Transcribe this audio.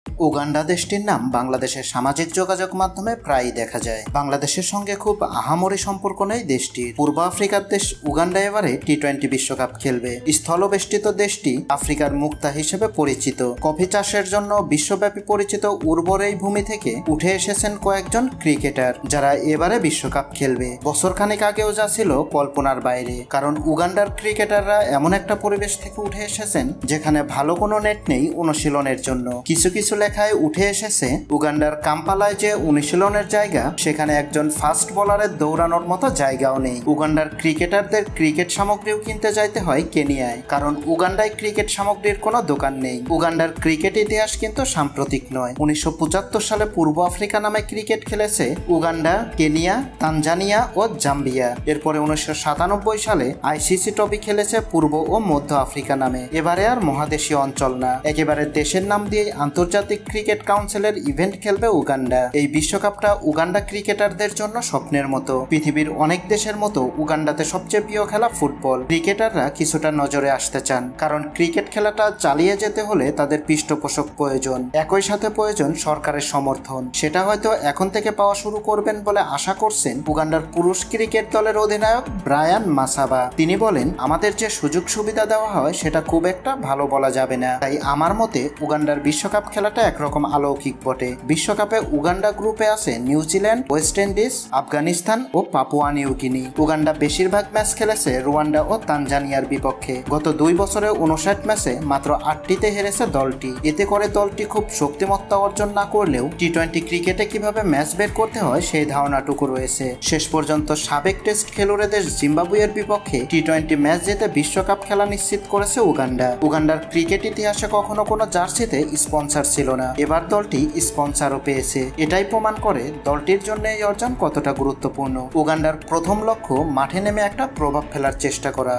Uganda দেশটির নাম বাংলাদেশের সামাজিক যোগাযোগ মাধ্যমে প্রায়ই দেখা যায়। বাংলাদেশের সঙ্গে খুব আহামরি সম্পর্ক নেই দেশটির। পূর্ব আফ্রিকার দেশ উগান্ডা এবারে টি-20 বিশ্বকাপ খেলবে। স্থলবেষ্টিত দেশটি আফ্রিকার মুক্তা হিসেবে পরিচিত। কফি চাষের জন্য বিশ্বব্যাপী পরিচিত উর্বর এই ভূমি থেকে উঠে এসেছেন কয়েকজন ক্রিকেটার, যারা এবারে বিশ্বকাপ খেলবে। বছরখানেক আগেও যা ছিল কল্পনার বাইরে, কারণ উগান্ডার ক্রিকেটাররা এমন একটা পরিবেশ থেকে উঠে এসেছেন যেখানে ভালো কোনো নেট নেই অনুশীলনের জন্য। কিছু কিছু লেখায় উঠে এসেছে উগান্ডার কাম্পালায় যে অনুশীলনের জায়গা, সেখানে একজন ফাস্ট বোলারের দৌড়ানোর মতো জায়গাও নেই। উগান্ডার ক্রিকেটারদের ক্রিকেট সামগ্রীও কিনতে যাইতে হয় কেনিয়ায়, কারণ উগান্ডায় ক্রিকেট সামগ্রীর কোনো দোকান নেই। উগান্ডার ক্রিকেট ইতিহাস কিন্তু সাম্প্রতিক নয়। 1975 সালে পূর্ব আফ্রিকা নামে ক্রিকেট খেলেছে উগান্ডা, কেনিয়া, তানজানিয়া ও জাম্বিয়া। এরপরে 1997 সালে আইসিসি ট্রফি খেলেছে পূর্ব ও মধ্য আফ্রিকা নামে। এবারে আর মহাদেশীয় অঞ্চল না, একেবারে দেশের নাম দিয়ে আন্তর্জাতিক ক্রিকেট কাউন্সিলের ইভেন্ট খেলবে উগান্ডা। এই বিশ্বকাপটা উগান্ডা ক্রিকেটারদের জন্য স্বপ্নের মতো। পৃথিবীর অনেক দেশের মতো উগান্ডাতে সবচেয়ে প্রিয় খেলা ফুটবল। ক্রিকেটাররা কিছুটা নজরে আসতে চান, কারণ ক্রিকেট খেলাটা চালিয়ে যেতে হলে তাদের পৃষ্ঠপোষক প্রয়োজন। একই সাথে প্রয়োজন সরকারের সমর্থন। সেটা হয়তো এখন থেকে পাওয়া শুরু করবেন বলে আশা করছেন উগান্ডার পুরুষ ক্রিকেট দলের অধিনায়ক ব্রায়ান মাসাবা। তিনি বলেন, আমাদের যে সুযোগ সুবিধা দেওয়া হয় সেটা খুব একটা ভালো বলা যাবে না। তাই আমার মতে উগান্ডার বিশ্বকাপ খেলাটা একরকম অলৌকিক বটে। বিশ্বকাপে উগান্ডা গ্রুপে আছে নিউজিল্যান্ড, ওয়েস্ট ইন্ডিজ, আফগানিস্তান ও পাপুয়া নিউ গিনি। উগান্ডা বেশিরভাগ ম্যাচ খেলেছে রুয়ান্ডা ও তানজানিয়ার বিপক্ষে। গত 2 বছরে 59 ম্যাচে মাত্র 8টিতে হেরেছে দলটি। এতে করে দলটি খুব শক্তিমত্তা অর্জন না করলেও টি-20 ক্রিকেটে কিভাবে ম্যাচ বের করতে হয় সেই ধারণাটুকু রয়েছে। শেষ পর্যন্ত সাবেক টেস্ট খেলুড়ে দেশ জিম্বাবুয়ের বিপক্ষে টি-20 ম্যাচ জিতে বিশ্বকাপ খেলা নিশ্চিত করেছে উগান্ডা। উগান্ডার ক্রিকেট ইতিহাসে কখনো কোনো জার্সিতে স্পন্সর ছিল না, এবার দলটি স্পন্সরও পেয়েছে। এটাই প্রমাণ করে দলটির জন্য এই অর্জন কতটা গুরুত্বপূর্ণ। উগান্ডার প্রথম লক্ষ্য মাঠে নেমে একটা প্রভাব ফেলার চেষ্টা করা।